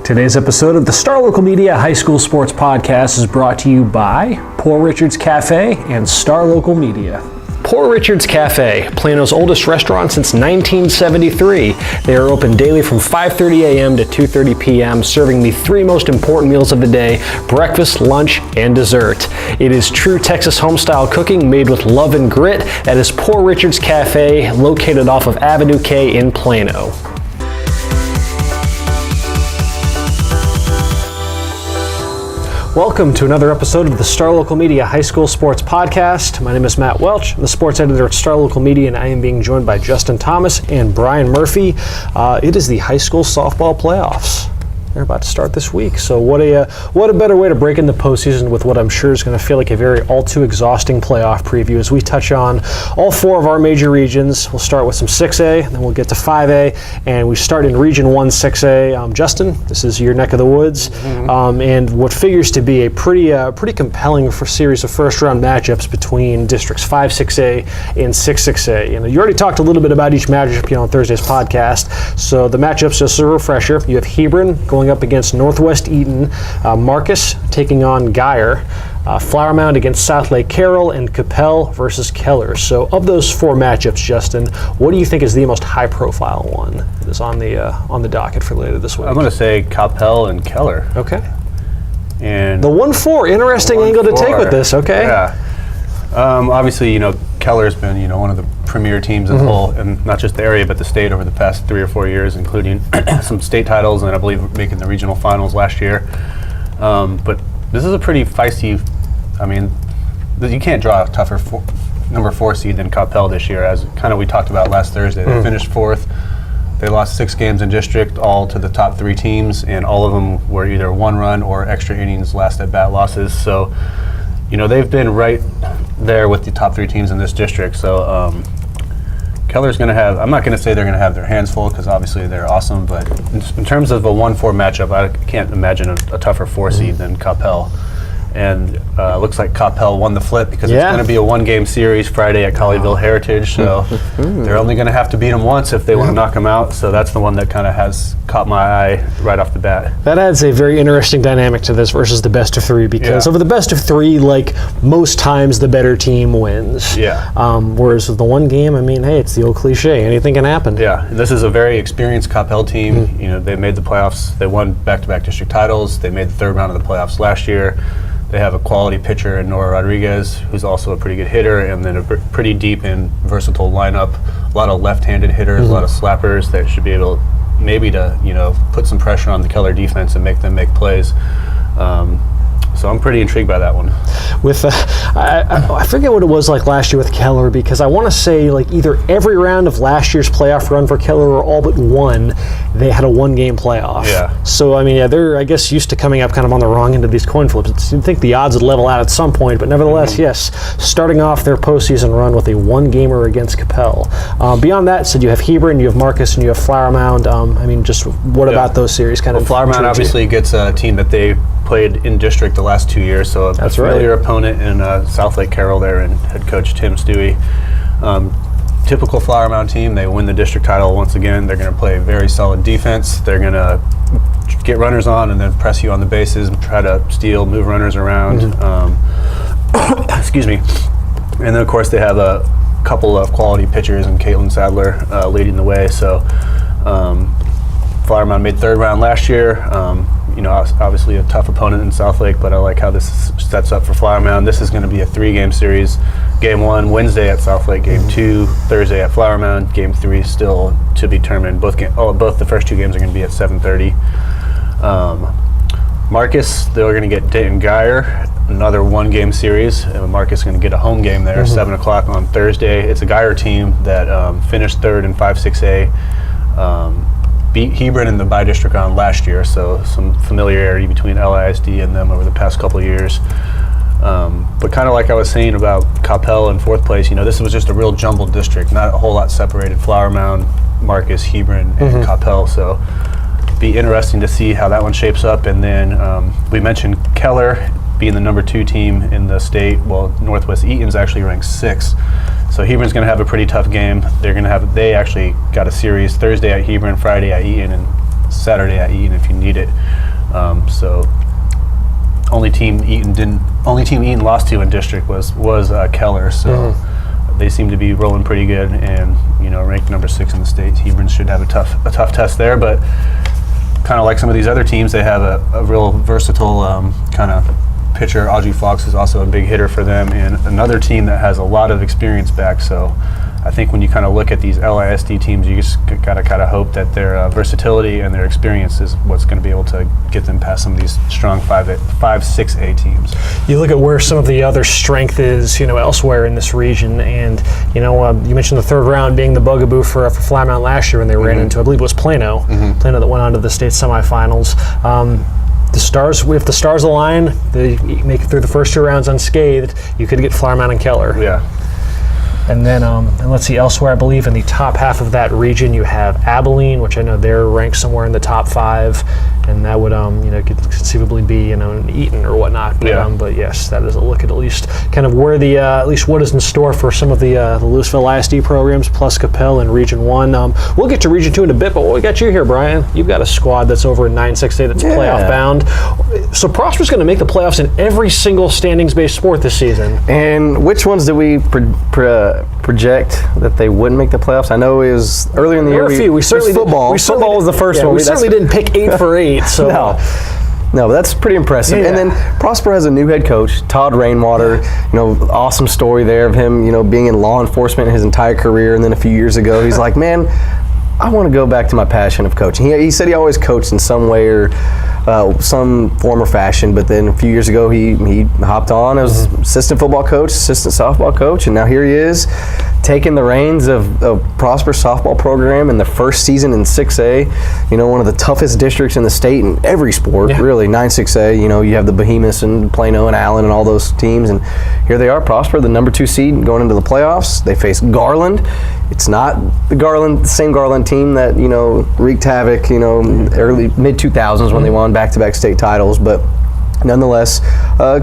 Today's episode of the Star Local Media High School Sports Podcast is brought to you by Poor Richard's Cafe and Star Local Media. Poor Richard's Cafe, Plano's oldest restaurant since 1973. They are open daily from 5:30 a.m. to 2:30 p.m., serving the three most important meals of the day: breakfast, lunch, and dessert. It is true Texas home-style cooking made with love and grit. That is Poor Richard's Cafe, located off of Avenue K in Plano. Welcome to another episode of the Star Local Media High School Sports Podcast. My name is Matt Welch. I'm the sports editor at Star Local Media, and I am being joined by Justin Thomas and Brian Murphy. It is the high school softball playoffs. They're about to start this week. So what a better way to break in the postseason with what I'm sure is going to feel like a very all too exhausting playoff preview as we touch on all four of our major regions. We'll start with some 6A, then we'll get to 5A, and we start in Region 1 6A. Justin, this is your neck of the woods, and what figures to be a pretty compelling series of first-round matchups between districts 5 6A and 6 6A. You already talked a little bit about each matchup on Thursday's podcast. So the matchups, just a refresher: you have Hebron going up against Northwest Eaton, Marcus taking on Geyer, Flower Mound against Southlake Carroll, and Coppell versus Keller. So of those four matchups, Justin, what do you think is the most high-profile one that is on the docket for later this week? I'm going to say Coppell and Keller. Okay. And the 1-4, interesting angle to take with this. Okay. Yeah. Obviously, Keller's been, one of the premier teams in the whole, and not just the area, but the state over the past 3 or 4 years, including some state titles, and I believe making the regional finals last year. But this is a pretty feisty. You can't draw a tougher number 4 seed than Coppell this year, as kind of we talked about last Thursday. They finished 4th. They lost 6 games in district, all to the top 3 teams, and all of them were either 1-run or extra innings, last at bat losses. So, they've been right there with the top 3 teams in this district. So Keller's going to have, I'm not going to say they're going to have their hands full, because obviously they're awesome, but in terms of a 1-4 matchup, I can't imagine a tougher 4 seed than Coppell. And looks like Coppell won the flip, because it's going to be a 1-game series Friday at Colleyville Heritage, so they're only going to have to beat them once if they want to knock them out. So that's the one that kind of has caught my eye right off the bat. That adds a very interesting dynamic to this versus the best of 3, because over the best of 3, like most times the better team wins. Yeah. Whereas with the 1 game, hey, it's the old cliche. Anything can happen. Yeah. And this is a very experienced Coppell team. They made the playoffs. They won back-to-back district titles. They made the 3rd round of the playoffs last year. They have a quality pitcher in Nora Rodriguez, who's also a pretty good hitter, and then a pretty deep and versatile lineup. A lot of left-handed hitters, a lot of slappers that should be able maybe to, put some pressure on the Keller defense and make them make plays. So I'm pretty intrigued by that one. With I forget what it was like last year with Keller, because I want to say either every round of last year's playoff run for Keller or all but one, they had a 1-game playoff. Yeah. So they're used to coming up kind of on the wrong end of these coin flips. You'd think the odds would level out at some point, but nevertheless, yes, starting off their postseason run with a 1-gamer against Coppell. Beyond that, so you have Hebron, you have Marcus, and you have Flower Mound. Just what about those series kind of? Flower Mound obviously gets a team that they played in district the last 2 years, so a familiar opponent in Southlake Carroll there, and head coach Tim Stewie. Typical Flower Mound team. They win the district title once again. They're going to play very solid defense. They're going to get runners on and then press you on the bases and try to steal, move runners around. Excuse me. And then of course they have a couple of quality pitchers, and Caitlin Sadler leading the way. So Flower Mound made 3rd round last year. Obviously a tough opponent in Southlake, but I like how this sets up for Flower Mound. This is going to be a 3-game series. Game 1 Wednesday at Southlake, Game 2 Thursday at Flower Mound, Game 3 still to be determined. Both the first 2 games are going to be at 7:30. Marcus, they're going to get Dayton Geyer, another 1-game series. Marcus is going to get a home game there, 7 o'clock on Thursday. It's a Geyer team that finished 3rd in 5 6A. Beat Hebron in the bi-district round last year, so some familiarity between LISD and them over the past couple of years. But kind of like I was saying about Coppell in 4th place, this was just a real jumbled district, not a whole lot separated. Flower Mound, Marcus, Hebron, and Coppell. So be interesting to see how that one shapes up. And then we mentioned Keller being the number 2 team in the state. Well, Northwest Eaton's actually ranked 6th. So Hebron's going to have a pretty tough game. They actually got a series Thursday at Hebron, Friday at Eaton, and Saturday at Eaton if you need it. So only team Eaton lost to in district was Keller. So they seem to be rolling pretty good, and ranked number 6 in the state. Hebron should have a tough test there, but kind of like some of these other teams, they have a real versatile kind of pitcher. Audrey Fox is also a big hitter for them, and another team that has a lot of experience back. So I think when you kind of look at these LISD teams, you just got to kind of hope that their versatility and their experience is what's going to be able to get them past some of these strong 5-6A teams. You look at where some of the other strength is, elsewhere in this region, and you mentioned the third round being the bugaboo for Flat Mountain last year when they ran into, I believe it was Plano, Plano that went on to the state semifinals. The Stars, if the Stars align, they make it through the first 2 rounds unscathed, you could get Flower Mound and Keller. Yeah. And then, and let's see, elsewhere, I believe in the top half of that region, you have Abilene, which I know they're ranked somewhere in the top 5, and that would, could conceivably be, an Eaton or whatnot. But, but yes, that is a look at least kind of where the, at least what is in store for some of the Lewisville ISD programs, plus Coppell in Region 1. We'll get to Region 2 in a bit, but what we got you here, Brian? You've got a squad that's over in 9-6A that's playoff bound. So Prosper's going to make the playoffs in every single standings-based sport this season. And which ones do we project that they wouldn't make the playoffs? I know it was earlier in the year. We certainly football. Football was the first one. We certainly didn't pick 8 for 8. So No, but that's pretty impressive. Yeah. And then Prosper has a new head coach, Todd Rainwater. Awesome story there of him, being in law enforcement his entire career, and then a few years ago he's like, man, I want to go back to my passion of coaching. He said he always coached in some way or some form or fashion, but then a few years ago he hopped on as assistant football coach, assistant softball coach, and now here he is taking the reins of Prosper softball program in the first season in 6A, one of the toughest districts in the state in every sport, really, 9-6A. You have the Behemoths and Plano and Allen and all those teams, and here they are, Prosper, the number 2 seed going into the playoffs. They face Garland. It's not the same Garland team that, wreaked havoc, early, mid-2000s when they won back-to-back state titles, but nonetheless,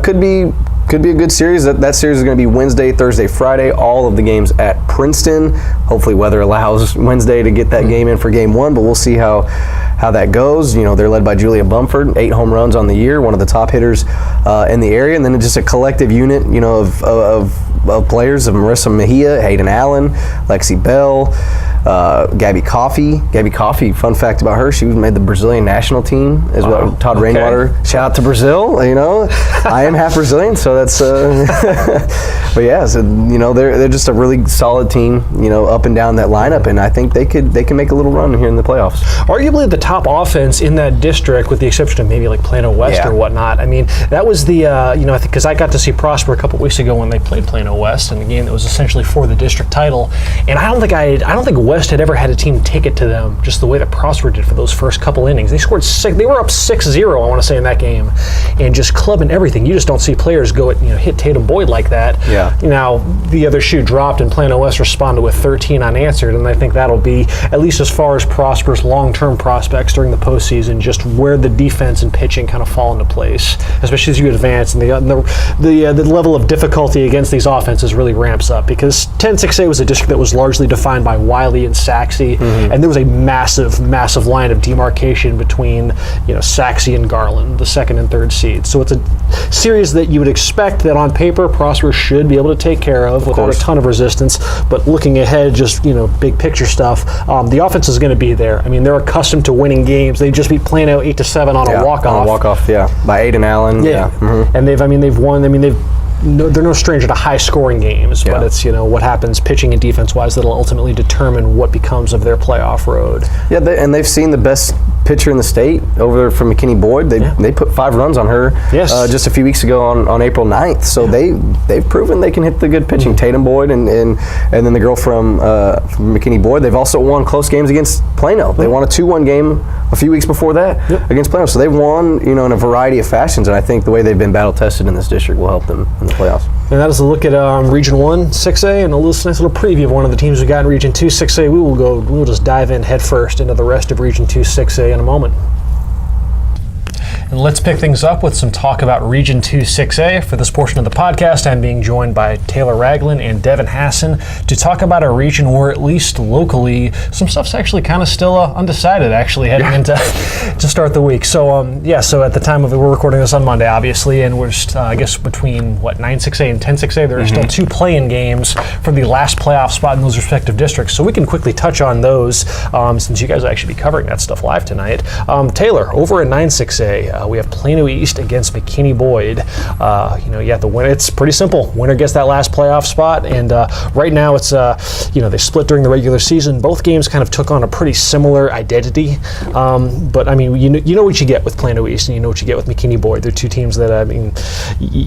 could be a good series. That series is going to be Wednesday, Thursday, Friday. All of the games at Princeton. Hopefully weather allows Wednesday to get that game in for game 1, but we'll see how that goes. They're led by Julia Bumford, 8 home runs on the year, one of the top hitters in the area, and then just a collective unit, of players of Marissa Mejia, Hayden Allen, Lexi Bell, Gabby Coffey. Gabby Coffey, fun fact about her, she made the Brazilian national team as well. Todd Rainwater, shout out to Brazil. I am half Brazilian, so that's. But yeah, so they're just a really solid team, up and down that lineup, and I think they can make a little run here in the playoffs. Arguably the top offense in that district, with the exception of maybe like Plano West or whatnot. I mean, that was the I think because I got to see Prosper a couple weeks ago when they played Plano West in a game that was essentially for the district title, and I don't think West had ever had a team take it to them just the way that Prosper did for those first couple innings. They scored 6. They were up 6-0, I want to say, in that game, and just clubbing everything. You just don't see players go at hit Tatum Boyd like that. Yeah. Now the other shoe dropped, and Plano West responded with 13 unanswered, and I think that'll be, at least as far as Prosper's long-term prospects during the postseason, just where the defense and pitching kind of fall into place, especially as you advance, and the level of difficulty against these offenses really ramps up, because 10-6A was a district that was largely defined by Wiley and Sachse, and there was a massive line of demarcation between Sachse and Garland, the 2nd and 3rd seeds. So it's a series that you would expect that on paper Prosper should be able to take care of without a ton of resistance. But looking ahead, just big picture stuff, the offense is going to be there. I mean, they're accustomed to winning games. They just beat Plano 8-7 on a walk-off. On a walk-off, by Aiden Allen. And they've won. I mean, they're no stranger to high-scoring games, but it's what happens pitching and defense-wise that'll ultimately determine what becomes of their playoff road. Yeah, and they've seen the best pitcher in the state over there from McKinney Boyd. They put 5 runs on her just a few weeks ago on April 9th. So they've proven they can hit the good pitching. Tatum Boyd and then the girl from McKinney Boyd. They've also won close games against Plano. They won a 2-1 game a few weeks before that against Plano. So they've won in a variety of fashions, and I think the way they've been battle tested in this district will help them in the playoffs. And that is a look at Region 1, 6A, and a nice little preview of one of the teams we got in Region 2, 6A. We'll just dive in head first into the rest of Region 2, 6A in a moment. And let's pick things up with some talk about Region 2 6A. For this portion of the podcast, I'm being joined by Taylor Ragland and Devin Hassan to talk about a region where, at least locally, some stuff's actually kind of still undecided, actually, heading into to start the week. So, so at the time of it, we're recording this on Monday, obviously, and we're just, I guess, between, 9-6A and 10-6A, there are still 2 play-in games for the last playoff spot in those respective districts. So we can quickly touch on those since you guys will actually be covering that stuff live tonight. Taylor, over at 9-6A, we have Plano East against McKinney Boyd. The winner, it's pretty simple. Winner gets that last playoff spot, and right now it's, they split during the regular season. Both games kind of took on a pretty similar identity, but I mean, you know what you get with Plano East, and you know what you get with McKinney Boyd. They're 2 teams that,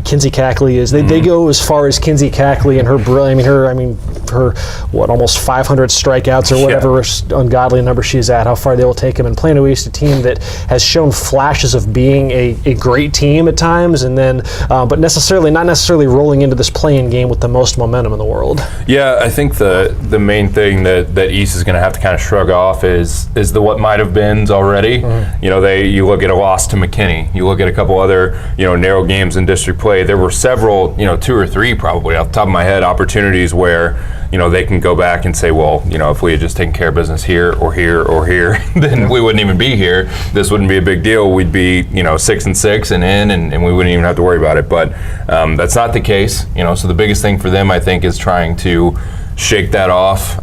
Kinsey Cackley is, they go as far as Kinsey Cackley and her brilliant, her almost 500 strikeouts or whatever ungodly number she's at, how far they will take him. And Plano East, a team that has shown flashes of being a great team at times, and then, but not necessarily rolling into this play-in game with the most momentum in the world. Yeah, I think the main thing that East is going to have to kind of shrug off is the what might have beens already. You look at a loss to McKinney, you look at a couple other narrow games in district play. There were several 2 or 3 probably off the top of my head opportunities where they can go back and say, well, if we had just taken care of business here or here or here, then we wouldn't even be here. This wouldn't be a big deal. We'd be 6-6 and in, and we wouldn't even have to worry about it. But that's not the case. So the biggest thing for them, I think, is trying to shake that off.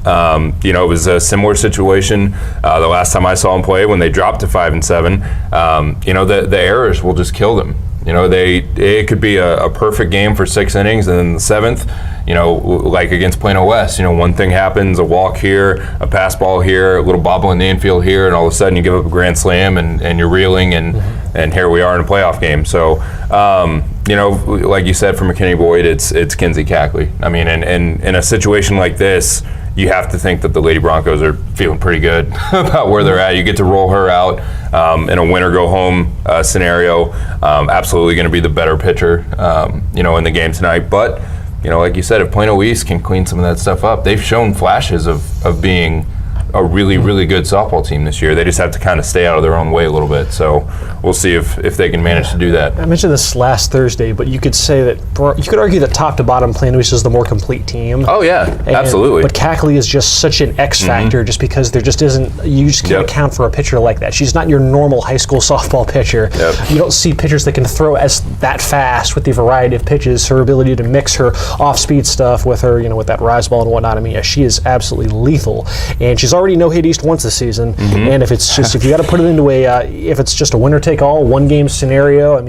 It was a similar situation the last time I saw them play when they dropped to 5-7. The errors will just kill them. It could be a perfect game for 6 innings, and then the 7th, like against Plano West, one thing happens, a walk here, a pass ball here, a little bobble in the infield here, and all of a sudden you give up a grand slam and you're reeling, and here we are in a playoff game. So, like you said, for McKinney Boyd, it's Kinsey Cackley. And in a situation like this, you have to think that the Lady Broncos are feeling pretty good about where they're at. You get to roll her out in a win-or-go-home scenario. Absolutely going to be the better pitcher, in the game tonight. But, like you said, if Plano East can clean some of that stuff up, they've shown flashes of being a really, really good softball team this year. They just have to kind of stay out of their own way a little bit. So we'll see if they can manage to do that. I mentioned this last Thursday, but you could say that you could argue that top to bottom, Plano East is the more complete team. Oh yeah, absolutely. But Cackley is just such an X factor, just because there just isn't. You just can't account for a pitcher like that. She's not your normal high school softball pitcher. You don't see pitchers that can throw that fast with the variety of pitches. Her ability to mix her off-speed stuff with her, with that rise ball and whatnot. She is absolutely lethal, and she's already no hit East once this season. And if you got to put it into if it's just a winner-take-all, one-game scenario,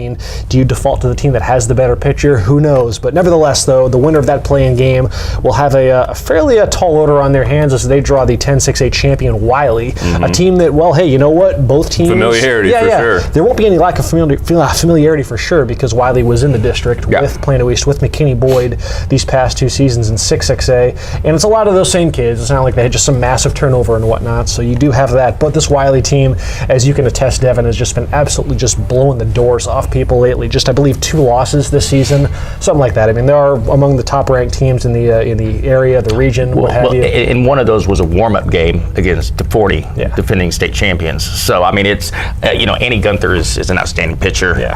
do you default to the team that has the better pitcher? Who knows? But nevertheless, though, the winner of that play-in game will have a fairly tall order on their hands as they draw the 10-6A champion Wiley, a team that, well, hey, you know what? Both teams familiarity for sure. There won't be any lack of familiarity for sure, because Wiley was in the district with Plano East, with McKinney Boyd these past 2 seasons in 6-6A, and it's a lot of those same kids. It's not like they had just some massive turnover and whatnot, so you do have that. But this Wiley team, as you can attest, Devin, has just been absolutely just blowing the doors off people lately. Just, I believe, 2 losses this season, something like that. They are among the top-ranked teams in the area, the region, what have you. And one of those was a warm-up game against the 40 defending state champions. So, it's, Annie Gunther is an outstanding pitcher.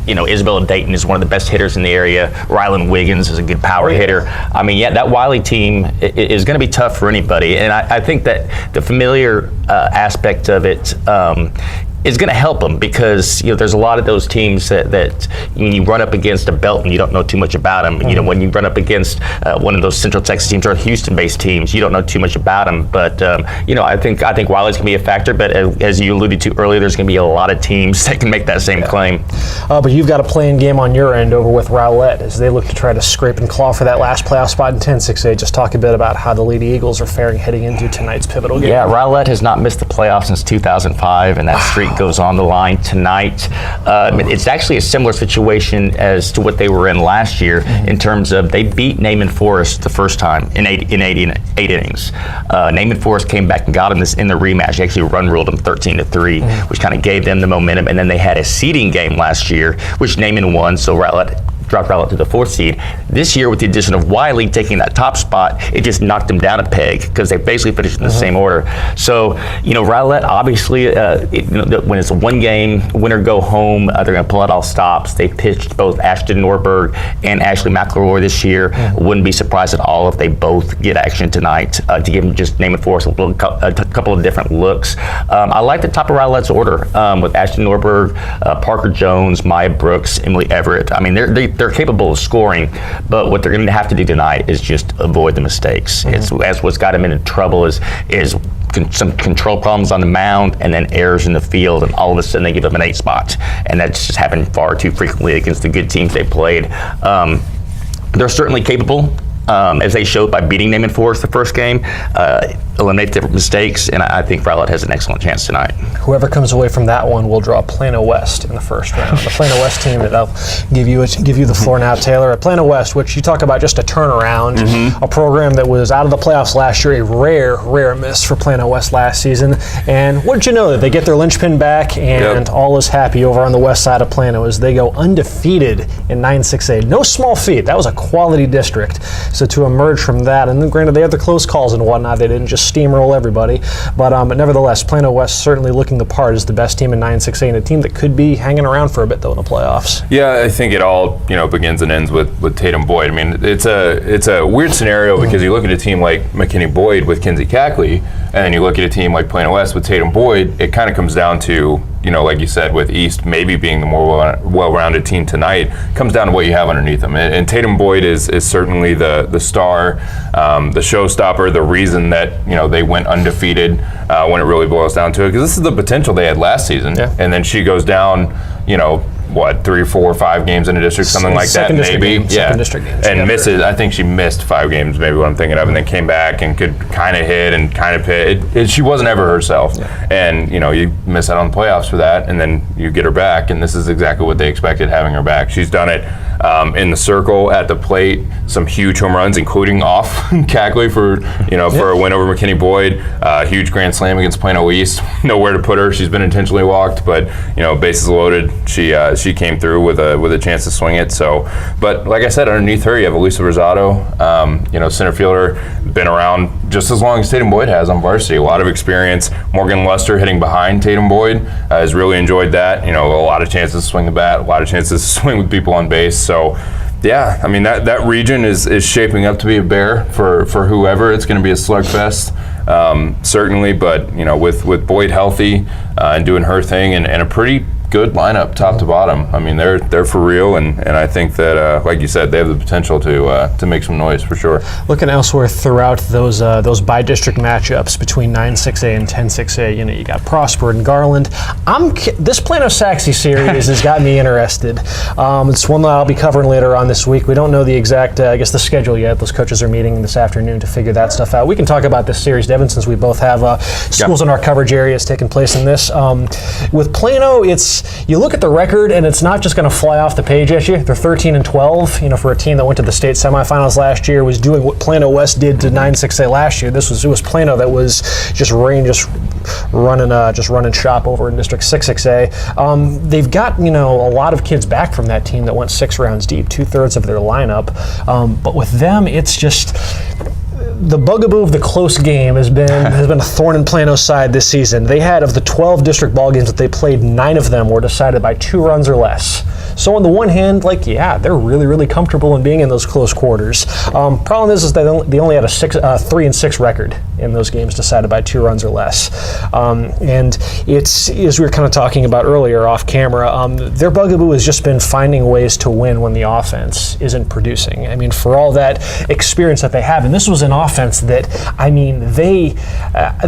Isabella Dayton is one of the best hitters in the area. Rylan Wiggins is a good power hitter. That Wiley team is going to be tough for anybody. And I think that the familiar aspect of it is going to help them, because there's a lot of those teams that when you run up against a Belton, you don't know too much about them. When you run up against one of those Central Texas teams or Houston-based teams, you don't know too much about them. But I think Wiley's going to be a factor. But as you alluded to earlier, there's going to be a lot of teams that can make that same claim. But you've got a play-in game on your end over with Rowlett as they look to try to scrape and claw for that last playoff spot in 10-6A. Just talk a bit about how the Lady Eagles are faring heading into tonight's pivotal game. Yeah, Rowlett has not missed the playoffs since 2005, and that streak goes on the line tonight. It's actually a similar situation as to what they were in last year in terms of they beat Naaman Forest the first time in eight innings. Naaman Forest came back and got them in the rematch. They actually run-ruled them 13-3, which kind of gave them the momentum. And then they had a seeding game last year, which Naaman won, so Rowlett dropped Rowlett to the 4th seed. This year, with the addition of Wiley taking that top spot, it just knocked them down a peg because they basically finished in the same order. So, Rowlett, obviously, when it's a one-game, winner go home, they're going to pull out all stops. They pitched both Ashton Norberg and Ashley McElroy this year. Wouldn't be surprised at all if they both get action tonight to give them just name it for us a couple of different looks. I like the top of Rowlett's order with Ashton Norberg, Parker Jones, Maya Brooks, Emily Everett. I mean, they're capable of scoring, but what they're going to have to do tonight is just avoid the mistakes. It's what's got them into trouble is some control problems on the mound and then errors in the field, and all of a sudden they give them an 8 spot, and that's just happened far too frequently against the good teams they played. They're certainly capable, as they showed by beating Naaman Forest the first game, eliminate the mistakes, and I think Rowlett has an excellent chance tonight. Whoever comes away from that one will draw Plano West in the first round. The Plano West team that I'll give you the floor now, Taylor. At Plano West, which you talk about just a turnaround, a program that was out of the playoffs last year, a rare miss for Plano West last season. And what did you know, that they get their linchpin back and all is happy over on the west side of Plano as they go undefeated in 9-6A. No small feat. That was a quality district. So to emerge from that, and then granted they had their close calls and whatnot, they didn't just steamroll everybody, but nevertheless, Plano West certainly looking the part as the best team in 9-6A and a team that could be hanging around for a bit though in the playoffs. Yeah, I think it all begins and ends with Tatum Boyd. I mean, it's a weird scenario because you look at a team like McKinney Boyd with Kinsey Cackley, and then you look at a team like Plano West with Tatum Boyd. It kind of comes down to, like you said, with East maybe being the more well-rounded team tonight, comes down to what you have underneath them. And Tatum Boyd is certainly the star, the showstopper, the reason that they went undefeated when it really boils down to it. Because this is the potential they had last season, and then she goes down, 3, 4, 5 games in a district, something like that, maybe. Second district games. And misses. I think she missed 5 games, maybe what I'm thinking of, and then came back and could kind of hit and kind of hit. She wasn't ever herself. And, you miss out on the playoffs for that, and then you get her back, and this is exactly what they expected, having her back. She's done it in the circle, at the plate, some huge home runs, including off Cackley for a win over McKinney Boyd. Huge grand slam against Plano East. Nowhere to put her. She's been intentionally walked, but bases loaded. She came through with a chance to swing it. So, but like I said, underneath her you have Elisa Rosado, center fielder, been around just as long as Tatum Boyd has on varsity. A lot of experience. Morgan Luster hitting behind Tatum Boyd has really enjoyed that. A lot of chances to swing the bat, a lot of chances to swing with people on base. So, yeah, I mean that region is shaping up to be a bear for whoever. It's going to be a slugfest, certainly. But with Boyd healthy and doing her thing, and a pretty good lineup top to bottom. I mean, they're for real, and I think that, like you said, they have the potential to make some noise for sure. Looking elsewhere throughout those by-district matchups between 9-6A and 10-6A, you got Prosper and Garland. This Plano Sachse series has got me interested. It's one that I'll be covering later on this week. We don't know the exact, the schedule yet. Those coaches are meeting this afternoon to figure that stuff out. We can talk about this series, Devin, since we both have schools in our coverage areas taking place in this. With Plano, you look at the record, and it's not just going to fly off the page at you. They're 13-12. For a team that went to the state semifinals last year, was doing what Plano West did to 9-6A last year. It was Plano that was just running shop over in District 6-6A. They've got a lot of kids back from that team that went 6 rounds deep, 2/3 of their lineup. But with them, it's just the bugaboo of the close game has been a thorn in Plano's side this season. They had, of the 12 district ball games that they played, 9 of them were decided by 2 runs or less. So on the one hand, they're really, really comfortable in being in those close quarters. Problem is they only had a 3-6 record in those games decided by 2 runs or less. And it's, as we were kind of talking about earlier off camera, their bugaboo has just been finding ways to win when the offense isn't producing. I mean, for all that experience that they have, and this was an offense that,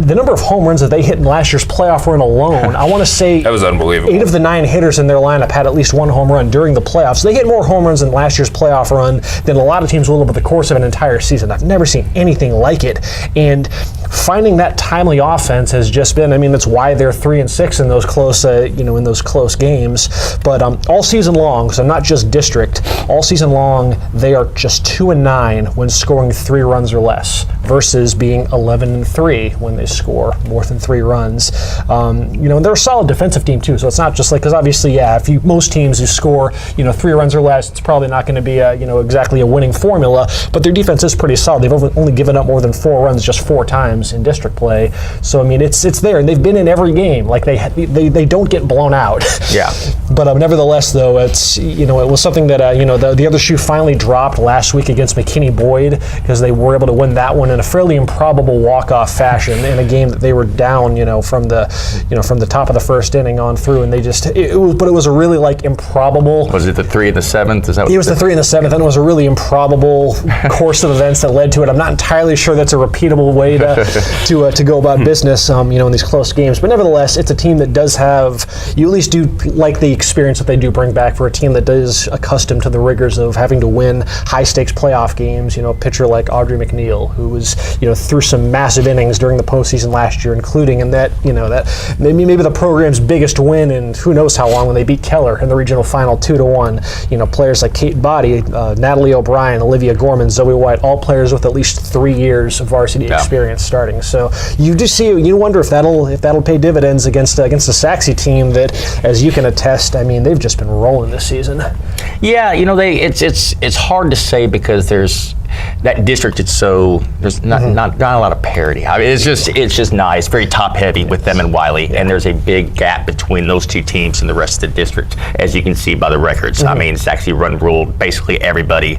the number of home runs that they hit in last year's playoff run alone, I want to say that was unbelievable. 8 of the 9 hitters in their lineup had at least 1 home run during the playoffs. They hit more home runs in last year's playoff run than a lot of teams will over the course of an entire season. I've never seen anything like it. And finding that timely offense has just been, that's why they're 3-6 in those close, in those close games. But all season long, so not just district, all season long, they are just 2-9 when scoring 3 runs or less. versus being 11-3 when they score more than 3 runs. And they're a solid defensive team too, so it's not just like, because obviously, most teams who score 3 runs or less, it's probably not going to be exactly a winning formula, but their defense is pretty solid. They've only given up more than 4 runs just 4 times in district play, so I mean it's there, and they've been in every game. Like they don't get blown out. Yeah. But nevertheless, though, it's it was something that the other shoe finally dropped last week against McKinney Boyd, because they were able to win that one in a fairly improbable walk-off fashion in a game that they were down from the top of the first inning on through, and it was a really improbable. Was it the 3 and the 7th? Is that? It was the 3 and the 7th, and it was a really improbable course of events that led to it. I'm not entirely sure that's a repeatable way to go about business, in these close games. But nevertheless, it's a team that does have, you at least do like the experience that they do bring back for a team that is accustomed to the rigors of having to win high-stakes playoff games. A pitcher like Audrey McNeil, who was, through some massive innings during the postseason last year, including in that, that maybe the program's biggest win in who knows how long, when they beat Keller in the regional final 2-1. Players like Kate Body, Natalie O'Brien, Olivia Gorman, Zoe White, all players with at least 3 years of varsity experience starting. So you wonder if that'll pay dividends against a Sachse team that, as you can attest, I mean, they've just been rolling this season. Yeah, it's hard to say, because there's that district. There's not a lot of parity. I mean, it's just nice, very top heavy with them and Wiley, and there's a big gap between those 2 teams and the rest of the district, as you can see by the records. I mean, Sachse ruled basically everybody,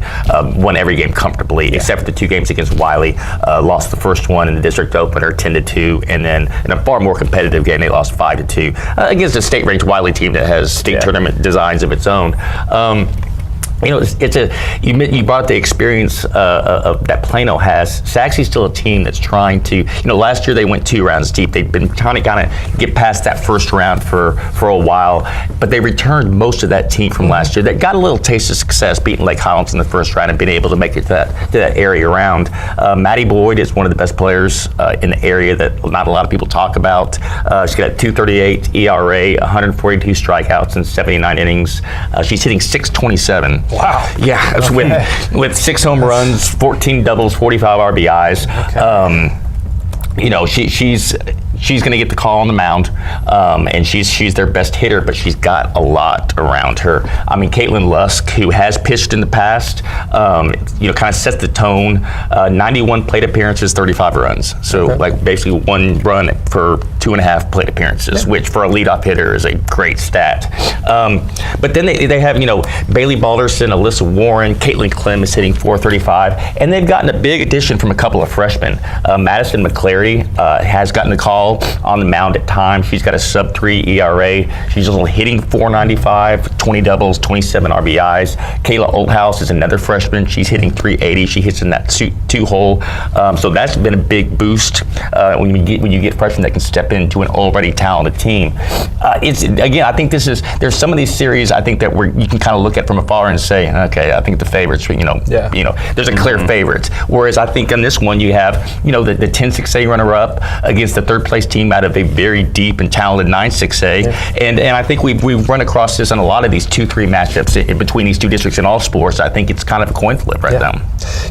won every game comfortably, except for the 2 games against Wiley. Lost the first one in the district opener 10-2, and then in a far more competitive game they lost 5-2 against a state-ranked Wiley team that has state tournament designs of its own. You brought up the experience of that Plano has. Sachse's still a team that's trying to, last year they went 2 rounds deep. They've been trying to kind of get past that first round for a while, but they returned most of that team from last year that got a little taste of success, beating Lake Highlands in the first round and being able to make it to that area round. Maddie Boyd is one of the best players in the area that not a lot of people talk about. She's got a 2.38 ERA, 142 strikeouts in 79 innings. She's hitting .627. Wow. Yeah, it's with 6 home runs, 14 doubles, 45 RBIs. Okay. She's going to get the call on the mound, and she's their best hitter, but she's got a lot around her. I mean, Caitlin Lusk, who has pitched in the past, kind of sets the tone. 91 plate appearances, 35 runs. So, basically 1 run for 2.5 plate appearances, which for a leadoff hitter is a great stat. But then they have, Bailey Balderson, Alyssa Warren, Caitlin Clem is hitting .435, and they've gotten a big addition from a couple of freshmen. Madison McClary has gotten the call on the mound at times. She's got a sub-3 ERA. She's only hitting .495, 20 doubles, 27 RBIs. Kayla Oldhouse is another freshman. She's hitting .380. She hits in that 2-hole. So that's been a big boost when you get freshmen that can step into an already talented team. I think there's some of these series I think that you can kind of look at from afar and say, okay, I think the favorites, there's a clear favorite. Whereas I think on this one you have, the 10-6A runner-up against the 3rd place team out of a very deep and talented 9-6A, and I think we've run across this in a lot of these 2-3 matchups in between these 2 districts in all sports. I think it's kind of a coin flip right now.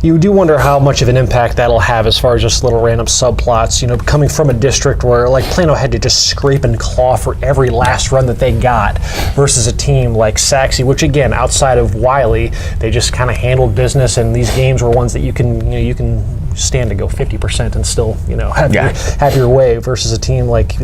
You do wonder how much of an impact that'll have as far as just little random subplots. Coming from a district where Plano had to just scrape and claw for every last run that they got, versus a team like Sachse, which again, outside of Wiley, they just kind of handled business, and these games were ones that you can stand to go 50% and still have your way, versus a team like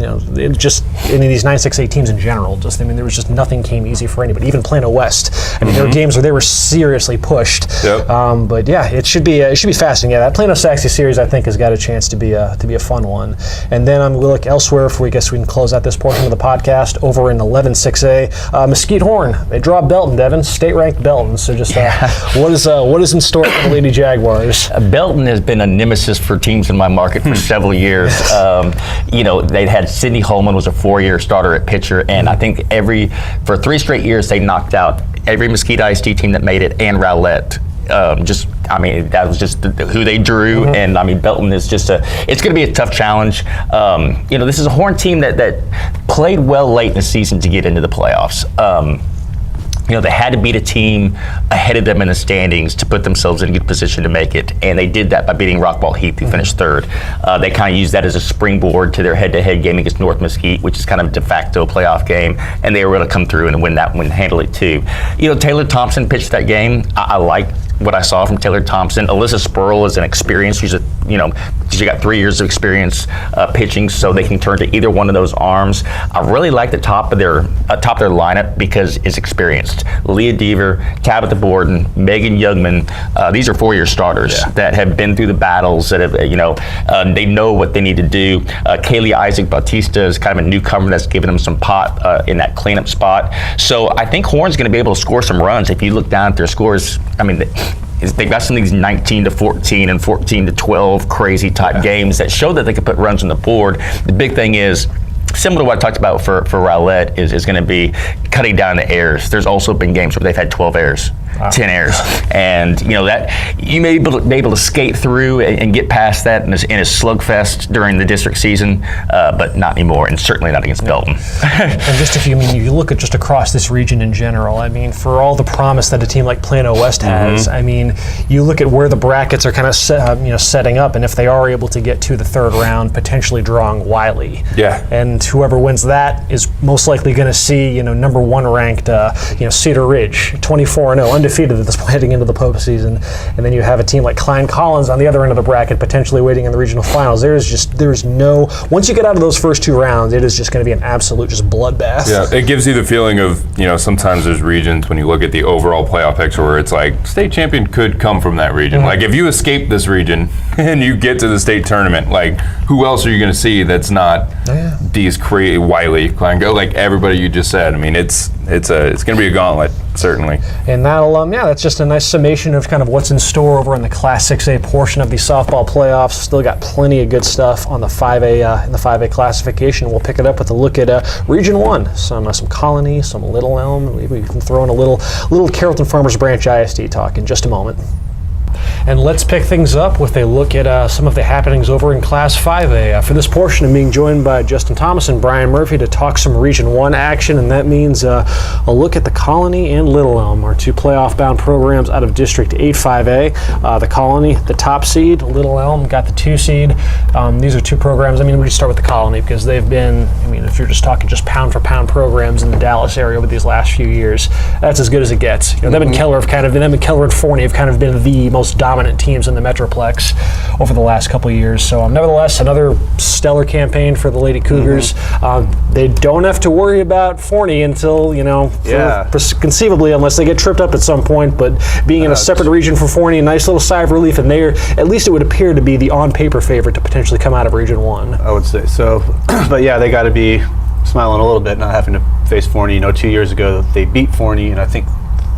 just any of these 9-6A teams in general. There was just nothing came easy for anybody. Even Plano West. There were games where they were seriously pushed. Yep. But it should be fascinating. That Plano Sachse series I think has got a chance to be a fun one. And then we'll look elsewhere we can close out this portion of the podcast over in 11-6A. Mesquite Horn, they draw Belton, Devin, state-ranked Belton. So just what is in store for the Lady Jaguars? Belton has been a nemesis for teams in my market for several years. They'd had Sydney Holman was a 4-year starter at pitcher, and I think for 3 straight years they knocked out every Mesquite ISD team that made it, and Rowlett. That was just who they drew, and Belton is it's going to be a tough challenge. This is a Horn team that played well late in the season to get into the playoffs. they had to beat a team ahead of them in the standings to put themselves in a good position to make it, and they did that by beating Rockball Heath, who finished third. They kind of used that as a springboard to their head-to-head game against North Mesquite, which is kind of a de facto playoff game, and they were able to come through and win that one, handle it too. Taylor Thompson pitched that game. I liked what I saw from Taylor Thompson. Alyssa Spurl is an experienced. She got 3 years of experience pitching, so they can turn to either one of those arms. I really like the top of their lineup because it's experienced. Leah Deaver, Tabitha Borden, Megan Youngman. These are 4-year starters that have been through the battles. That have, they know what they need to do. Kaylee Isaac Bautista is kind of a newcomer that's giving them some pop in that cleanup spot. So I think Horn's going to be able to score some runs. If you look down at their scores, they've got some of these 19-14 and 14-12 crazy type games that show that they can put runs on the board. The big thing is, similar to what I talked about for Rowlett, is going to be cutting down the errors. There's also been games where they've had 12 errors. 10 errors, and that you may be able to skate through and get past that in a slugfest during the district season, but not anymore, and certainly not against Belton. And just if you look at just across this region in general, for all the promise that a team like Plano West has, you look at where the brackets are kind of setting up, and if they are able to get to the third round, potentially drawing Wiley, and whoever wins that is most likely going to see number 1 ranked Cedar Ridge, 24-0. Undefeated at this point heading into the postseason, and then you have a team like Klein Collins on the other end of the bracket potentially waiting in the regional finals. There's no, once you get out of those first 2 rounds, it is just going to be an absolute just bloodbath. Yeah, it gives you the feeling of, sometimes there's regions when you look at the overall playoff picture where it's like state champion could come from that region. Like if you escape this region and you get to the state tournament, like who else are you going to see that's not these Wiley, Klein, like everybody you just said. It's going to be a gauntlet, certainly. And that'll that's just a nice summation of kind of what's in store over in the Class 6A portion of the softball playoffs. Still got plenty of good stuff on the 5A in the 5A classification. We'll pick it up with a look at Region 1, some Colony, some Little Elm. Maybe we can throw in a little Carrollton Farmers Branch ISD talk in just a moment. And let's pick things up with a look at some of the happenings over in Class 5A. For this portion, I'm being joined by Justin Thomas and Brian Murphy to talk some Region 1 action, and that means a look at the Colony and Little Elm, our 2 playoff-bound programs out of District 8 5A. The Colony, the top seed. Little Elm got the 2 seed. These are 2 programs. We just start with the Colony because they've been, if you're just talking just pound-for-pound programs in the Dallas area over these last few years, that's as good as it gets. Them and Keller and Forney have kind of been the most dominant teams in the Metroplex over the last couple of years. So nevertheless, another stellar campaign for the Lady Cougars. They don't have to worry about Forney until, conceivably, unless they get tripped up at some point, but being in a separate region from Forney, a nice little sigh of relief, and they're, at least it would appear to be the on-paper favorite to potentially come out of Region 1. I would say so. But they got to be smiling a little bit, not having to face Forney. 2 years ago, they beat Forney, and I think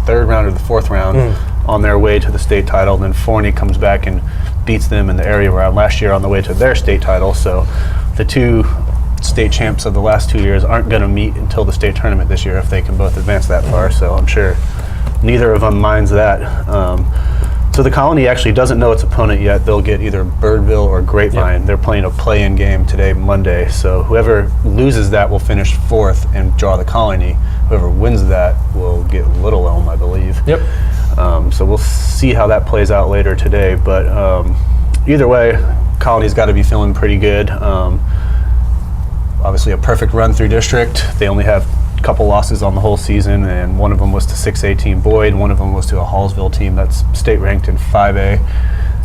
3rd round or the 4th round on their way to the state title. Then Forney comes back and beats them in the area round last year on the way to their state title. So the 2 state champs of the last 2 years aren't going to meet until the state tournament this year if they can both advance that far. So I'm sure neither of them minds that. So the Colony actually doesn't know its opponent yet. They'll get either Birdville or Grapevine. Yep. They're playing a play-in game today, Monday. So whoever loses that will finish 4th and draw the Colony. Whoever wins that will get Little Elm, I believe. Yep. So we'll see how that plays out later today. But either way, Colony's got to be feeling pretty good. Obviously a perfect run through district. They only have couple losses on the whole season, and one of them was to 6A team Boyd, one of them was to a Hallsville team that's state ranked in 5A.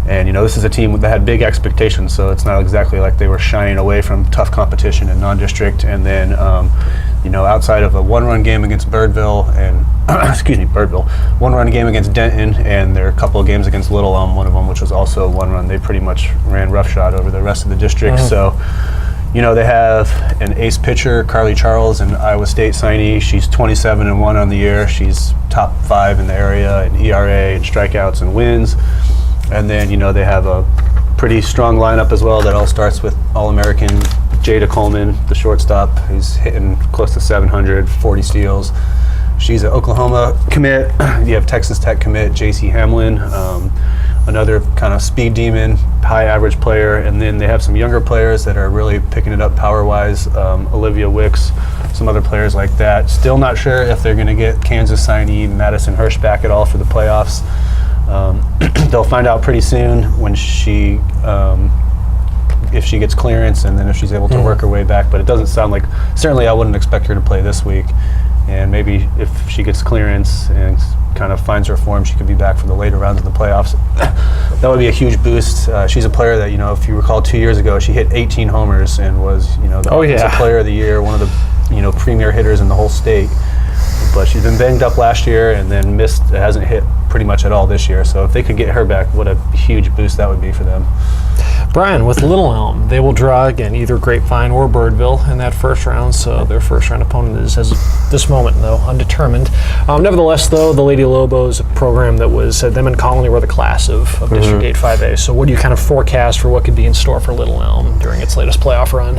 And this is a team that had big expectations, so it's not exactly like they were shying away from tough competition in non-district. And then outside of a 1-run game against Birdville and Birdville, 1-run game against Denton, and their couple of games against Little Elm, one of them which was also 1-run, they pretty much ran roughshod over the rest of the district. So they have an ace pitcher, Carly Charles, an Iowa State signee. She's 27-1 on the year. She's top 5 in the area in ERA and strikeouts and wins. And then, they have a pretty strong lineup as well that all starts with All-American Jada Coleman, the shortstop, who's hitting close to 700, 40 steals. She's an Oklahoma commit. You have Texas Tech commit, J.C. Hamlin, another kind of speed demon, high average player, and then they have some younger players that are really picking it up power-wise. Olivia Wicks, some other players like that. Still not sure if they're going to get Kansas signee Madison Hirsch back at all for the playoffs. They'll find out pretty soon when she, if she gets clearance, and then if she's able to work her way back. But it doesn't sound like, certainly I wouldn't expect her to play this week. And maybe if she gets clearance and kind of finds her form, she could be back for the later rounds of the playoffs. That would be a huge boost. She's a player that, if you recall 2 years ago, she hit 18 homers and was, the Offensive Player of the Year, one of the, premier hitters in the whole state. But she's been banged up last year and then hasn't hit pretty much at all this year. So if they could get her back, what a huge boost that would be for them. Brian, with Little Elm, they will draw again either Grapevine or Birdville in that first round. So their first round opponent is, as this moment, though, undetermined. Nevertheless, though, the Lady Lobos, a program that was them and Colony were the class of District 8 5A. So what do you kind of forecast for what could be in store for Little Elm during its latest playoff run?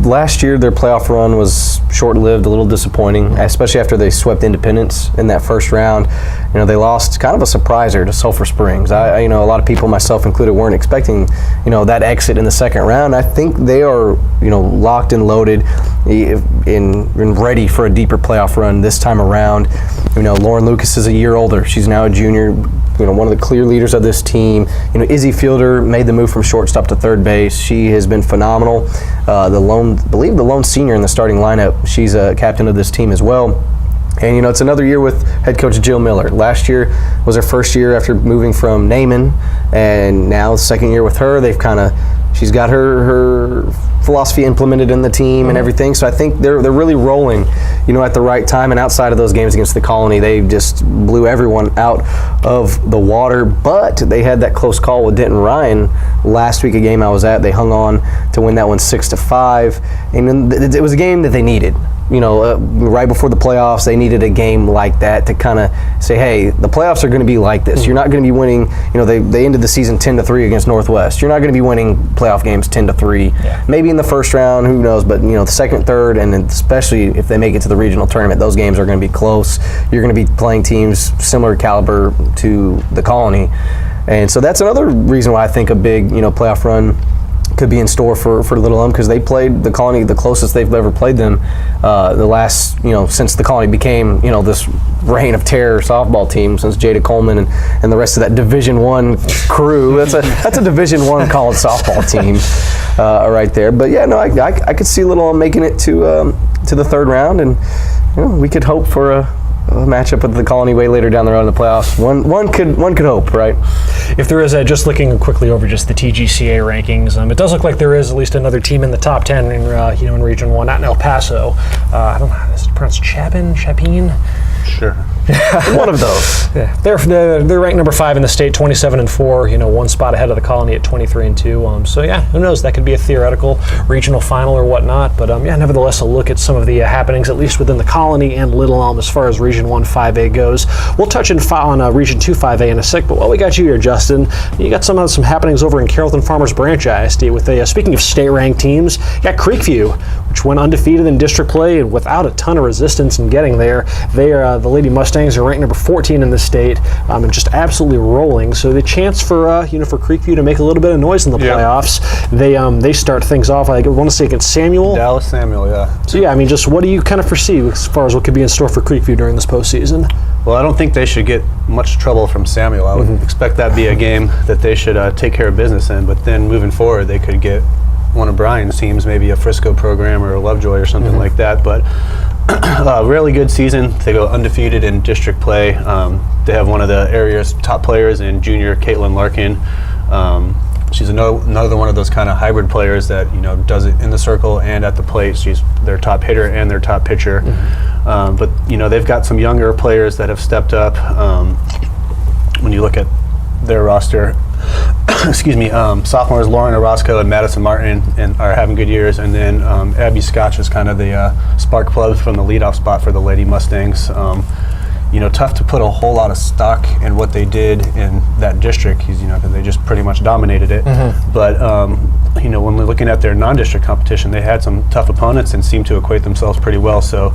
Last year their playoff run was short-lived, a little disappointing, especially after they swept Independence in that first round. They lost kind of a surpriser to Sulphur Springs. A lot of people, myself included, weren't expecting, that exit in the second round. I think they are, locked and loaded and ready for a deeper playoff run this time around. Lauren Lucas is a year older. She's now a junior, one of the clear leaders of this team. Izzy Fielder made the move from shortstop to third base. She has been phenomenal. I believe the lone senior in the starting lineup. She's a captain of this team as well. And, it's another year with head coach Jill Miller. Last year was her first year after moving from Naaman, and now the second year with her. She's got her philosophy implemented in the team and everything. So I think they're really rolling, at the right time. And outside of those games against the Colony, they just blew everyone out of the water. But they had that close call with Denton Ryan last week, a game I was at. They hung on to win that one 6-5, and it was a game that they needed. Right before the playoffs, they needed a game like that to kind of say, hey, the playoffs are going to be like this. You're not going to be winning, they ended the season 10-3 against Northwest. You're not going to be winning playoff games 10-3. Yeah. Maybe in the first round, who knows, but the second, third, and especially if they make it to the regional tournament, those games are going to be close. You're going to be playing teams similar caliber to the Colony. And so that's another reason why I think a big, playoff run could be in store for Little Elm, because they played the Colony the closest they've ever played them the last, since the Colony became, this reign of terror softball team, since Jada Coleman and the rest of that Division I crew. That's a Division I college softball team right there. But yeah, no, I could see Little Elm making it to the third round, and we could hope for a matchup with the Colony way later down the road in the playoffs. One could hope, right? If there is just looking quickly over just the TGCA rankings, it does look like there is at least another team in the top 10 in in Region 1, not in El Paso. I don't know, is it pronounced Chapin? Sure. One of those. Yeah. They're ranked number 5 in the state, 27-4. One spot ahead of the Colony at 23-2. So yeah, who knows? That could be a theoretical regional final or whatnot. But nevertheless, a look at some of the happenings, at least within the Colony and Little Elm, as far as Region 1 5A goes. We'll touch on Region 2 5A in a sec. But while we got you here, Justin, you got some happenings over in Carrollton Farmers Branch ISD with speaking of state-ranked teams, you got Creekview, which went undefeated in district play and without a ton of resistance in getting there. They are the Lady Mustangs are ranked number 14 in the state and just absolutely rolling. So the chance for for Creekview to make a little bit of noise in the playoffs. They start things off. I want to say against Samuel. Dallas Samuel, yeah. So yeah, just what do you kind of foresee as far as what could be in store for Creekview during this postseason? Well, I don't think they should get much trouble from Samuel. I would expect that to be a game that they should take care of business in. But then moving forward, they could get one of Brian's teams, maybe a Frisco program or a Lovejoy or something like that. But really good season. They go undefeated in district play. They have one of the area's top players in junior Caitlin Larkin. She's another one of those kind of hybrid players that does it in the circle and at the plate. She's their top hitter and their top pitcher. But they've got some younger players that have stepped up. When you look at their roster, excuse me, sophomores Lauren Orozco and Madison Martin are having good years, and then Abby Scotch is kind of the spark plug from the leadoff spot for the Lady Mustangs. Tough to put a whole lot of stock in what they did in that district, because they just pretty much dominated it. But when we're looking at their non-district competition, they had some tough opponents and seemed to equate themselves pretty well. So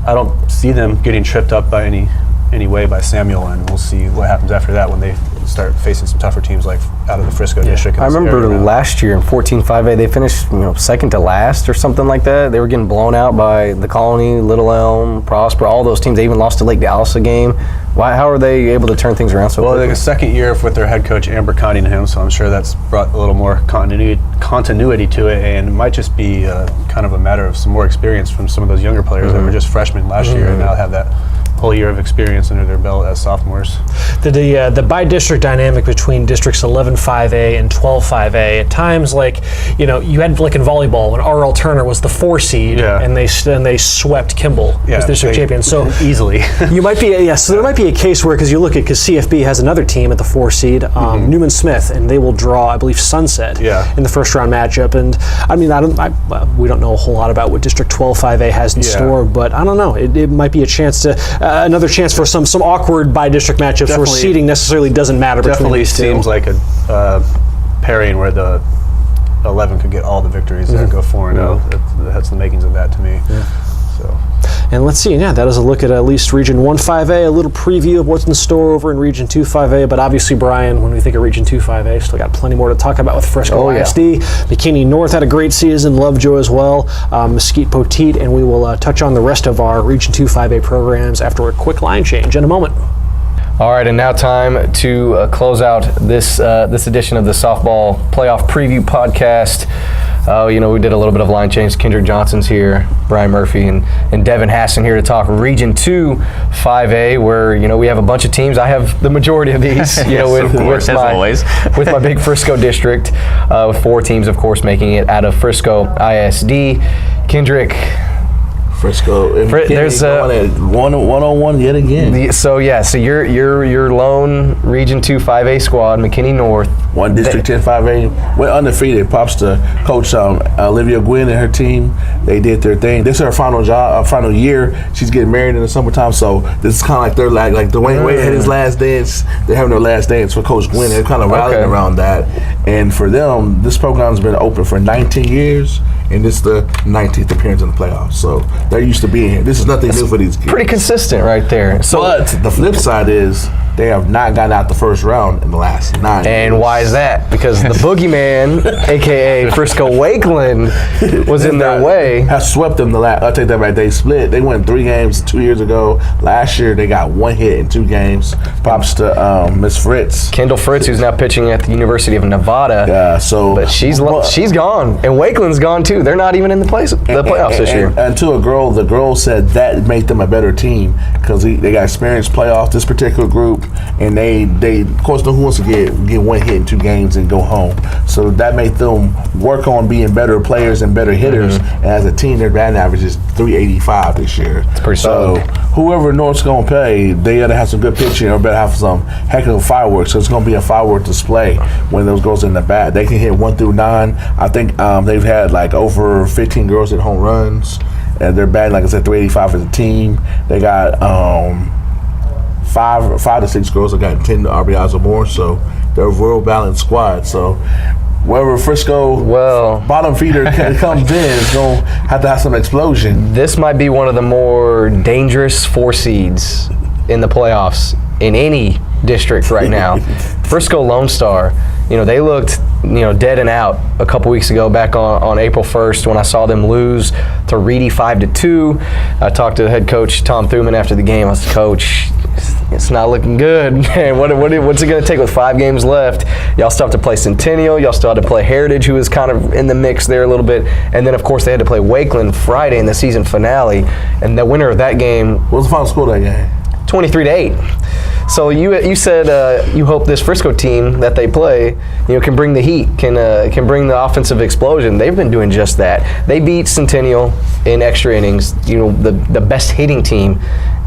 I don't see them getting tripped up by any way by Samuel, and we'll see what happens after that when they start facing some tougher teams like out of the Frisco district. I remember last year in 14-5A, they finished second to last or something like that. They were getting blown out by the Colony, Little Elm, Prosper, all those teams. They even lost to Lake Dallas a game. How are they able to turn things around so quickly? Well, like a second year with their head coach Amber Cunningham, so I'm sure that's brought a little more continuity to it, and it might just be kind of a matter of some more experience from some of those younger players that were just freshmen last year and now have that whole year of experience under their belt as sophomores. The by-district dynamic between districts 11-5A and 12-5A, at times, you had like in volleyball when R.L. Turner was the 4 seed and they swept Kimball as district champion. So easily. You might be so there might be a case where, because CFB has another team at the 4 seed, Newman Smith, and they will draw, I believe, Sunset in the first round matchup. And I mean, we don't know a whole lot about what District 12-5A has in store, but I don't know. It might be a chance to another chance for some awkward by-district matchups where seeding necessarily doesn't matter between these two. Seems like a pairing where the 11 could get all the victories and go 4-0. That's the makings of that to me. So. And let's see, that is a look at least Region 1-5A, a little preview of what's in store over in Region 2-5A, but obviously, Brian, when we think of Region 2-5A, still got plenty more to talk about with Frisco ISD. McKinney North had a great season, Lovejoy as well, Mesquite Poteet, and we will touch on the rest of our Region 2-5A programs after a quick line change in a moment. All right, and now time to close out this edition of the Softball Playoff Preview Podcast. We did a little bit of line change. Kendrick Johnson's here, Brian Murphy, and Devin Hassan here to talk Region 2-5A, where, we have a bunch of teams. I have the majority of these, with my big Frisco district, with 4 teams, of course, making it out of Frisco ISD. Kendrick. Frisco. There's at 101 yet again. So your lone Region 2-5A squad, McKinney North. One District 10-5A went undefeated. Props to Coach Olivia Gwynn and her team. They did their thing. This is her final year. She's getting married in the summertime, so this is kind of like their like Dwayne Wade had his last dance. They're having their last dance for Coach Gwynn. They're kind of rallying around that. And for them, this program's been open for 19 years, and this is the 19th appearance in the playoffs. So they're used to being here. This is nothing new for these kids. Pretty consistent right there. So, but the flip side is they have not gotten out the first round in the last 9 years. And why is that? Because the boogeyman, a.k.a. Frisco Wakeland, was in their way. Have swept them I'll take that right. They split. They won 3 games 2 years ago. Last year, they got 1 hit in 2 games. Props to Miss Fritz. Kendall Fritz, who's now pitching at the University of Nevada. But she's gone. And Wakeland's gone, too. They're not even in the playoffs this year. And to a girl, the girl said that made them a better team because they got experienced playoffs, this particular group. And they of course, who wants to get 1 hit in 2 games and go home? So that made them work on being better players and better hitters. And as a team, their batting average is .385 this year. It's pretty solid. Whoever North's going to play, they got to have some good pitching or better have some heck of fireworks. So it's going to be a firework display when those girls in the bat. They can hit 1 through 9. I think they've had over 15 girls hit home runs. And they're batting, like I said, .385 as a team. They got 5 to 6 girls that got 10 RBIs or more, so they're a real balanced squad. So wherever Frisco bottom feeder comes in, it's going to have some explosion. This might be one of the more dangerous 4 seeds in the playoffs in any district right now. Frisco Lone Star, they looked dead and out a couple weeks ago back on April 1st when I saw them lose to Reedy 5-2. I talked to the head coach Tom Thuman after the game. I said, Coach, it's not looking good. Man, what's it going to take with 5 games left? Y'all still have to play Centennial. Y'all still have to play Heritage, who was kind of in the mix there a little bit. And then, of course, they had to play Wakeland Friday in the season finale. And the winner of that game... What was the final score of that game? 23-8. So you said you hope this Frisco team that they play, can bring the heat, can bring the offensive explosion. They've been doing just that. They beat Centennial in extra innings. The best hitting team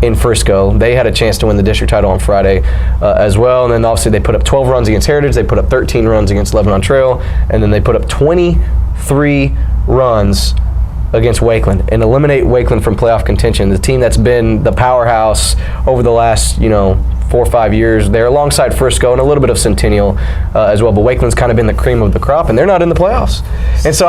in Frisco. They had a chance to win the district title on Friday as well. And then obviously they put up 12 runs against Heritage. They put up 13 runs against Lebanon Trail, and then they put up 23 runs against Wakeland and eliminate Wakeland from playoff contention. The team that's been the powerhouse over the last, 4 or 5 years. They're alongside Frisco and a little bit of Centennial as well, but Wakeland's kind of been the cream of the crop, and they're not in the playoffs. And so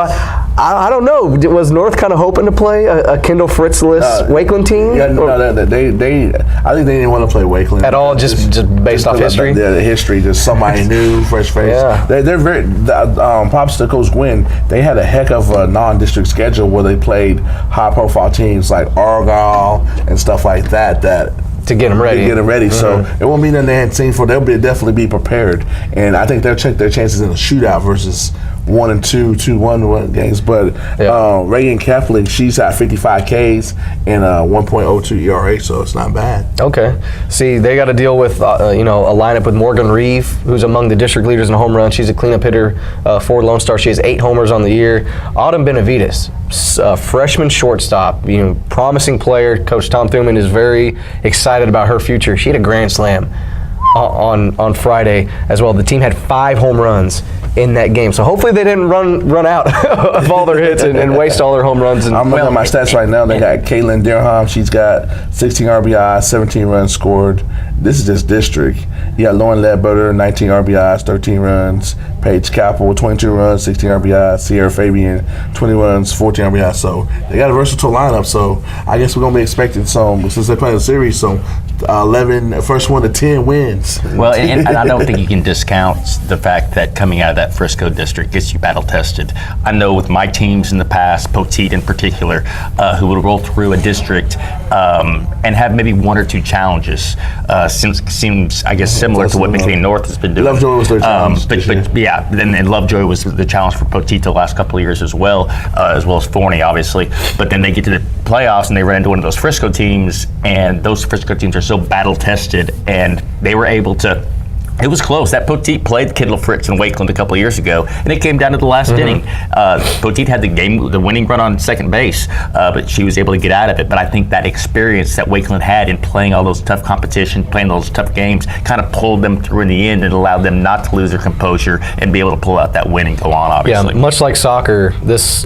I don't know. Was North kind of hoping to play a Kendall Fritzless Wakeland team? Yeah, they. I think they didn't want to play Wakeland At all, just based off history? The history, just somebody new, fresh face. Yeah. They're very, props to Coach Gwynn, they had a heck of a non-district schedule where they played high-profile teams like Argyle and stuff like that to get them ready. So it won't be nothing they hadn't seen for. They'll definitely be prepared. And I think they'll check their chances in a shootout versus 1-2, 2-1 games. But Reagan Catholic, she's at 55 Ks and a 1.02 ERA, so it's not bad. Okay. See, they got to deal with a lineup with Morgan Reeve, who's among the district leaders in home runs. She's a cleanup hitter, Ford Lone Star. She has 8 homers on the year. Autumn Benavides, freshman shortstop, promising player. Coach Tom Thuman is very excited about her future. She had a grand slam on Friday as well. The team had 5 home runs in that game, so hopefully they didn't run out of all their hits and waste all their home runs. I'm looking at my stats right now. They got Caitlin Derham. She's got 16 RBIs, 17 runs scored. This is just district. You got Lauren Ledbetter, 19 RBIs, 13 runs. Paige Capel with 22 runs, 16 RBIs. Sierra Fabian, 20 runs, 14 RBIs. So they got a versatile lineup. So I guess we're gonna be expecting some, since they play the series, so 11, first 1 to 10 wins. Well, and I don't think you can discount the fact that coming out of that Frisco district gets you battle tested. I know with my teams in the past, Poteet in particular, who would roll through a district and have maybe 1 or 2 challenges. Seems I guess similar to what McKinney North has been doing. Lovejoy was their challenge. But yeah, and Lovejoy was the challenge for Poteet the last couple of years as well as Forney, obviously. But then they get to the playoffs and they run into one of those Frisco teams, and those Frisco teams are so battle tested, and they were able to. It was close. That Poteet played Kendall Fritz in Wakeland a couple of years ago, and it came down to the last inning. Poteet had the winning run on second base, but she was able to get out of it. But I think that experience that Wakeland had in playing all those tough competition, playing those tough games, kind of pulled them through in the end and allowed them not to lose their composure and be able to pull out that win and go on, obviously. Yeah, much like soccer, this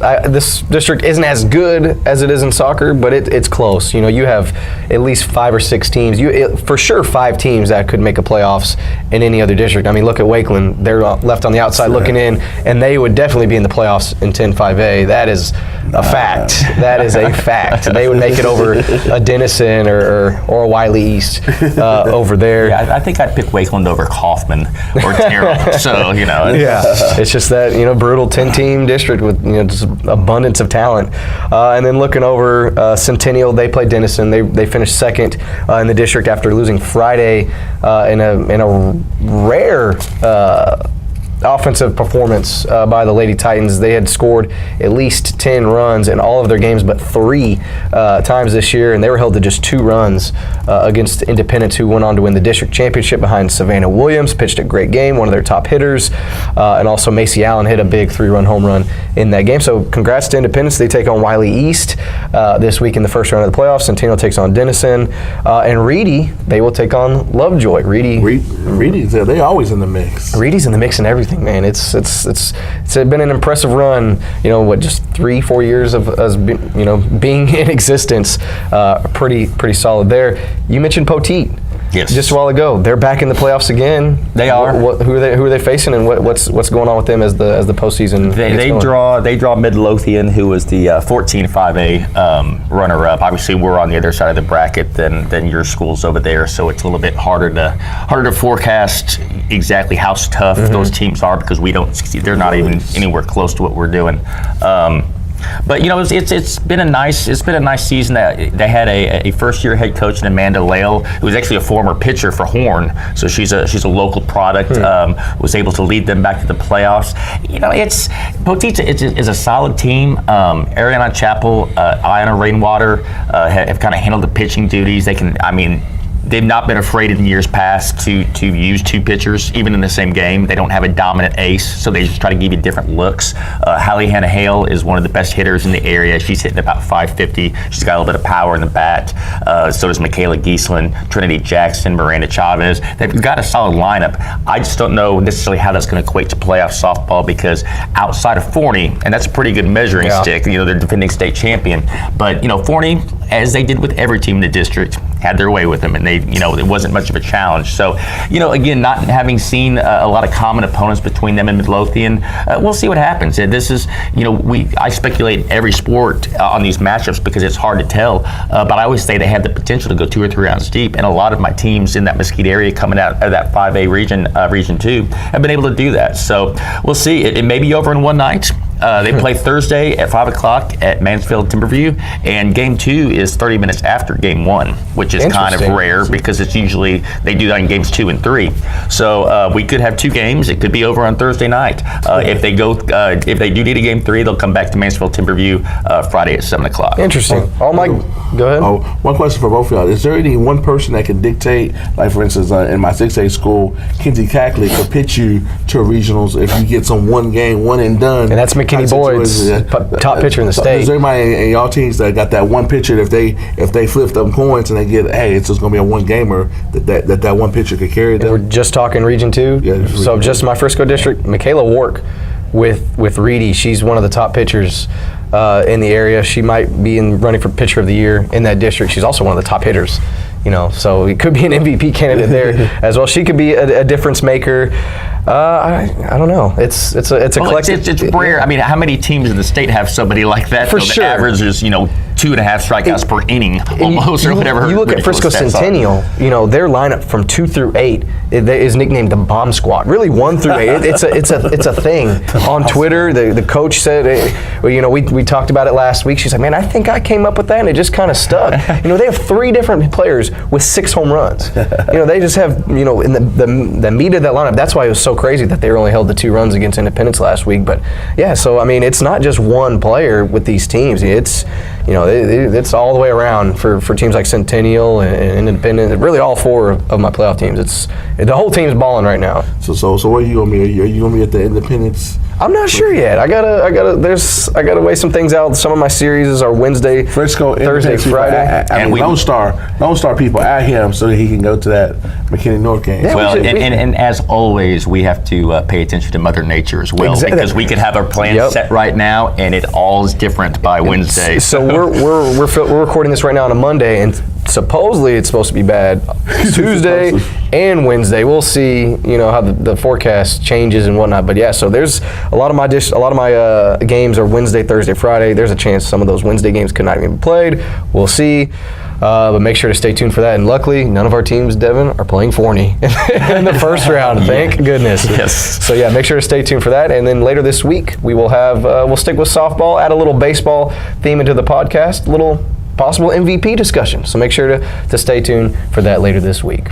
district isn't as good as it is in soccer, but it's close. You have at least 5 or 6 teams. For sure 5 teams that could make a playoffs in any other district. I mean, look at Wakeland. They're left on the outside looking in, and they would definitely be in the playoffs in 10-5A. That is a fact. That is a fact. They would make it over a Denison or a Wiley East over there. Yeah, I think I'd pick Wakeland over Kaufman or Terrell. So, Yeah, it's just that, brutal 10-team district with, just abundance of talent. And then looking over Centennial, they played Denison. They finished second in the district after losing Friday in a rare offensive performance by the Lady Titans. They had scored at least 10 runs in all of their games, but 3 times this year, and they were held to just 2 runs against Independence, who went on to win the district championship behind Savannah Williams. Pitched a great game, one of their top hitters, and also Macy Allen hit a big 3-run home run in that game. So congrats to Independence. They take on Wiley East this week in the first round of the playoffs. Centennial takes on Denison, and Reedy, they will take on Lovejoy. Reedy's there. They always in the mix. Reedy's in the mix in everything. Man, it's been an impressive run. Just 3-4 years of us, being in existence. Pretty solid there. You mentioned Poteet. Yes. Just a while ago, they're back in the playoffs again. They are. Who are they facing, and what's going on with them as the postseason? They draw Midlothian, who was the 14-5A runner-up. Obviously, we're on the other side of the bracket than your schools over there, so it's a little bit harder to forecast exactly how tough those teams are, because they're not even anywhere close to what we're doing. But it's been a nice season. That they had a first-year head coach in Amanda Lale, who was actually a former pitcher for Horn, so she's a local product. Was able to lead them back to the playoffs. Poteet is a solid team. Ariana Chappell, Iona Rainwater have kind of handled the pitching duties. They've not been afraid in years past to use 2 pitchers, even in the same game. They don't have a dominant ace, so they just try to give you different looks. Hallie Hannah Hale is one of the best hitters in the area. She's hitting about 550. She's got a little bit of power in the bat. So does Michaela Giesland, Trinity Jackson, Miranda Chavez. They've got a solid lineup. I just don't know necessarily how that's going to equate to playoff softball, because outside of Forney, and that's a pretty good measuring stick, they're defending state champion. But, Forney, as they did with every team in the district, had their way with them, and it wasn't much of a challenge. So, again, not having seen a lot of common opponents between them and Midlothian, we'll see what happens. This is, I speculate every sport on these matchups because it's hard to tell, but I always say they have the potential to go 2 or 3 rounds deep, and a lot of my teams in that Mesquite area coming out of that 5A region, Region 2, have been able to do that. So we'll see. It may be over in one night. They play Thursday at 5 o'clock at Mansfield Timberview, and Game 2 is 30 minutes after Game 1, which is kind of rare because it's usually they do that in Games 2 and 3. So we could have 2 games. It could be over on Thursday night. If they do need a Game 3, they'll come back to Mansfield Timberview Friday at 7 o'clock. Interesting. Go ahead. One question for both of y'all. Is there any one person that can dictate, like for instance, in my 6A school, Kinsey Cackley could pitch you to regionals if you get some one game, one and done? And that's McKinney Boyd's top pitcher in the state. Is there anybody in y'all teams that got that one pitcher, if they flip them coins and they get, hey, it's just going to be a one gamer, that one pitcher could carry them? We're just talking Region 2. Yeah, so just my Frisco district, Michaela Wark with Reedy. She's one of the top pitchers in the area. She might be running for pitcher of the year in that district. She's also one of the top hitters. So it could be an MVP candidate there as well. She could be a difference maker. I don't know. It's a collective. It's rare. I mean, how many teams in the state have somebody like that? For sure. The average is 2.5 strikeouts per inning, almost, or whatever. You look at Frisco Centennial. Their lineup from 2 through 8 is nicknamed the Bomb Squad. Really, 1 through 8. It's a thing on Twitter. The coach said, we talked about it last week. She's like, man, I think I came up with that, and it just kind of stuck. They have 3 different players with 6 home runs. They just have in the meat of that lineup. That's why it was so crazy that they only held the 2 runs against Independence last week. But yeah, so I mean, it's not just one player with these teams. It's it's all the way around for teams like Centennial and Independent. Really, all 4 of my playoff teams. The whole team's balling right now. So where are you gonna be? Are you gonna be at the Independence? I'm not sure yet. I gotta weigh some things out. Some of my series are Wednesday, Frisco, Thursday, Friday. And Lone Star people at him so that he can go to that McKinney North game. Yeah, well, and as always, we have to pay attention to Mother Nature as well, because we could have our plans set right now, and it all is different by Wednesday. So we're recording this right now on a Monday, and supposedly it's supposed to be bad Tuesday and Wednesday. We'll see, how the forecast changes and whatnot. But yeah, so there's a lot of my games are Wednesday, Thursday, Friday. There's a chance some of those Wednesday games could not even be played. We'll see. But make sure to stay tuned for that. And luckily, none of our teams, Devin, are playing Forney in the first round. Thank goodness. Yes. So yeah, make sure to stay tuned for that. And then later this week, we will have we'll stick with softball, add a little baseball theme into the podcast, a little possible MVP discussion. So make sure to stay tuned for that later this week.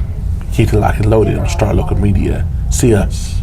Keep it locked and loaded on Star Local Media. See us.